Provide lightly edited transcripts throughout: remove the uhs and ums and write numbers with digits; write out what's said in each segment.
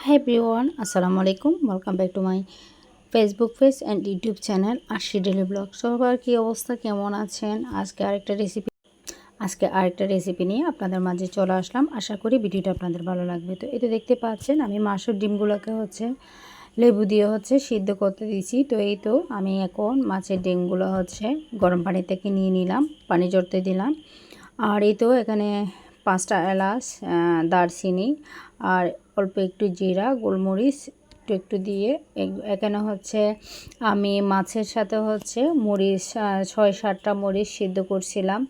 Hi everyone, Assalamu alaikum. Welcome back to my Facebook page and YouTube channel আশি daily blog. সবার কি অবস্থা, কেমন আছেন? আজকে আরেকটা রেসিপি নিয়ে আপনাদের মাঝে চলে আসলাম। আশা করি ভিডিওটা আপনাদের ভালো লাগবে। তো এই তো দেখতে পাচ্ছেন আমি মাছের ডিমগুলোকে লেবু দিয়ে সিদ্ধ করতে দিয়েছি। তো এই তো আমি এখন মাছের ডিমগুলো গরম পানি থেকে নিয়ে নিলাম, পানি ঝরতে দিলাম। আর এই তো এখানে 5টা এলাচ, দারচিনি আর অল্প একটু জিরা, গোলমরিচ একটু দিয়ে এখানে আমি মাছের সাথে মরিচ 6-7টা মরিচ সিদ্ধ করছিলাম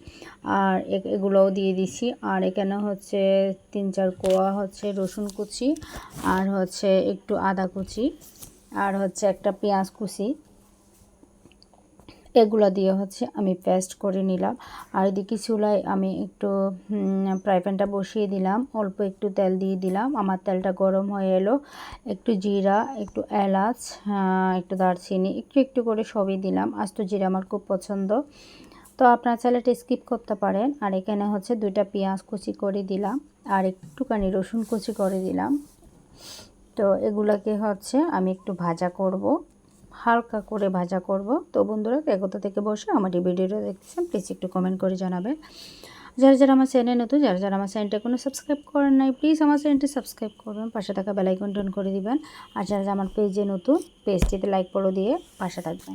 আর এগুলোও দিয়ে দিছি। আর এখানে 3-4 কোয়া রসুন কুচি আর একটু আদা কুচি আর একটা পেঁয়াজ কুচি, এগুলো দিয়ে আমি পেস্ট করে নিলাম। আর এদিকে চুলায় আমি একটু ফ্রাই প্যানটা বসিয়ে দিলাম, অল্প একটু তেল দিয়ে দিলাম। আমার তেলটা গরম হয়ে এলো, একটু জিরা, একটু এলাচ, একটু দারচিনি, একটু করে সবই দিলাম। আস্ত জিরা আমার খুব পছন্দ, তো আপনারা চাইলে এটা স্কিপ করতে পারেন। আর এখানে 2টা পেঁয়াজ কুচি করে দিলাম আর একটুখানি রসুন কুচি করে দিলাম। তো এগুলাকে আমি একটু ভাজা করব, হালকা করে ভাজা করব। তো বন্ধুরা, কোথা থেকে বসে আমার এই ভিডিওটা দেখতেছেন প্লিজ একটু কমেন্ট করে জানাবেন। যারা আমার চ্যানেলে নতুন, যারা আমার চ্যানেলটা কোনো সাবস্ক্রাইব করেন নাই, প্লিজ আমার চ্যানেলটি সাবস্ক্রাইব করবেন, পাশে থাকা বেল আইকনটি অন করে দিবেন। আর যারা আমার পেজে নতুন, পেজটিতে লাইক ফলো দিয়ে পাশে থাকবেন।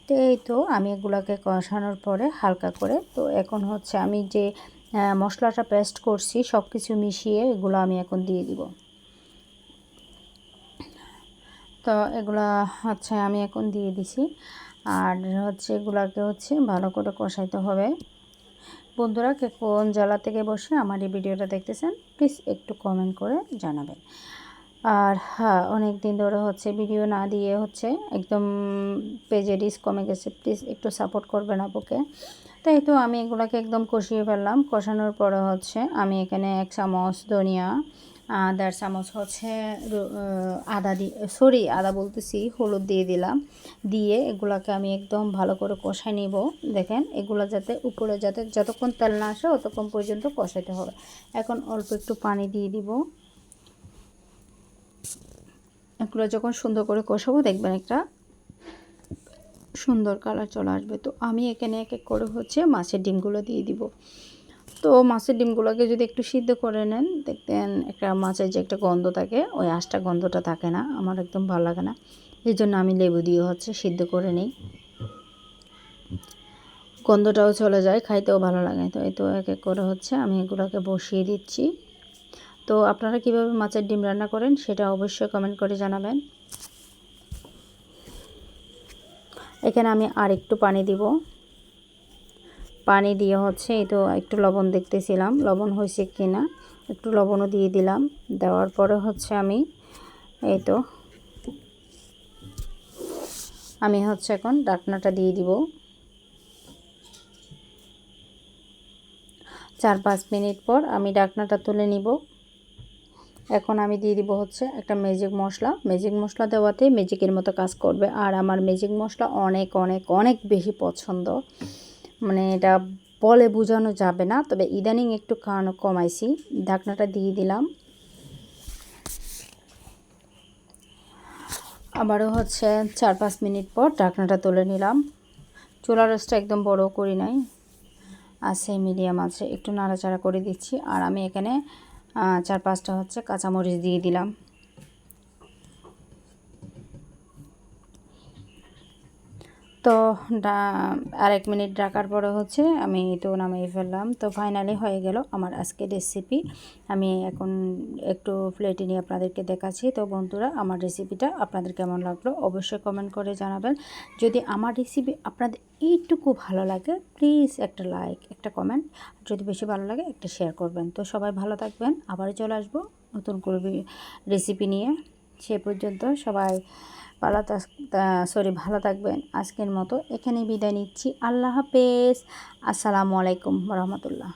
তো এই তো আমি এগুলোকে কষানোর পরে হালকা করে, তো এখন আমি যে মশলাটা পেস্ট করছি সব কিছু মিশিয়ে এগুলো আমি এখন দিয়ে দিব। তো এগুলা আমি এখন দিয়ে দিছি। আর এগুলাকে ভালো করে কষাইতে হবে। বন্ধুরা, কে কোন জেলা থেকে বসে আমার এই ভিডিওটা দেখতেছেন প্লিজ একটু কমেন্ট করে জানাবেন। আর হ্যাঁ, অনেক দিন ধরে ভিডিও না দিয়ে একদম পেজে রিচ কমে গেছে, প্লিজ একটু সাপোর্ট করবেন আপুকে। তাই তো আমি এগুলাকে একদম কষিয়ে ফেললাম। কষানোর পরে আমি এখানে 1 চামচ ধনিয়া, 1.5 চামচ আদা বলতেছি হলুদ দিয়ে দিলাম। দিয়ে এগুলাকে আমি একদম ভালো করে কষাই নিব। দেখেন এগুলো যাতে উপরে যতক্ষণ তেল না আসে ততক্ষণ পর্যন্ত কষাইতে হবে। এখন অল্প একটু পানি দিয়ে দিব। এগুলো যখন সুন্দর করে কষাবো দেখবেন একটা সুন্দর কালার চলে আসবে। তো আমি এখানে এক এক করে মাছের ডিমগুলো দিয়ে দিব। তো মাছের ডিমগুলোকে যদি একটু সিদ্ধ করে নেন, দেখতেন একটা মাছের যে একটা গন্ধ থাকে, ওই আঁশটা গন্ধটা থাকে না, আমার একদম ভালো লাগে না। এই জন্য আমি লেবু দিয়ে সিদ্ধ করে নিই, গন্ধটাও চলে যায়, খাইতেও ভালো লাগে। তো এই তো এক এক করে আমি এগুলোকে বসিয়ে দিচ্ছি। তো আপনারা কিভাবে মাছের ডিম রান্না করেন সেটা অবশ্যই কমেন্ট করে জানাবেন। এখানে আমি আর একটু পানি দিব। পানি দিয়ে এই তো একটু লবণ দেখতেছিলাম, লবণ হয়েছে কি না, একটু লবণও দিয়ে দিলাম। দেওয়ার পরে আমি এই তো আমি এখন ঢাকনাটা দিয়ে দিব। 4-5 মিনিট পর আমি ঢাকনাটা তুলে নিব। এখন আমি দিয়ে দিব একটা ম্যাজিক মশলা। ম্যাজিক মশলা দেওয়াতে ম্যাজিকের মতো কাজ করবে। আর আমার ম্যাজিক মশলা অনেক অনেক অনেক বেশি পছন্দ, মানে এটা বলে বোঝানো যাবে না। তবে ইদানিং একটু খাওয়ানো কমাইছি। ঢাকনাটা দিয়ে দিলাম। আবারও 4-5 মিনিট পর ঢাকনাটা তুলে নিলাম। চুলার আঁচটা একদম বড় করি নাই, আছে মিডিয়াম আছে, একটু নাড়াচাড়া করে দিচ্ছি। আর আমি এখানে 4-5টা কাঁচামরিচ দিয়ে দিলাম। তো আর 1 মিনিট রাখার পরে আমি তো নামিয়ে ফেললাম। তো ফাইনালি হয়ে গেল আমার আজকে রেসিপি। আমি এখন একটু প্লেটে নিয়ে আপনাদেরকে দেখাচ্ছি। তো বন্ধুরা, আমার রেসিপিটা আপনাদের কেমন লাগলো অবশ্যই কমেন্ট করে জানাবেন। যদি আমার রেসিপি আপনাদের এইটুকু ভালো লাগে প্লিজ একটা লাইক, একটা কমেন্ট, যদি বেশি ভালো লাগে একটা শেয়ার করবেন। তো সবাই ভালো থাকবেন, আবার চলে আসবো নতুন করে রেসিপি নিয়ে। সে পর্যন্ত সবাই ভালো থাকবেন। আজকের মতো এখানেই বিদায় নিচ্ছি। আল্লাহ হাফেজ। আসসালামু আলাইকুম রহমতুল্লাহ।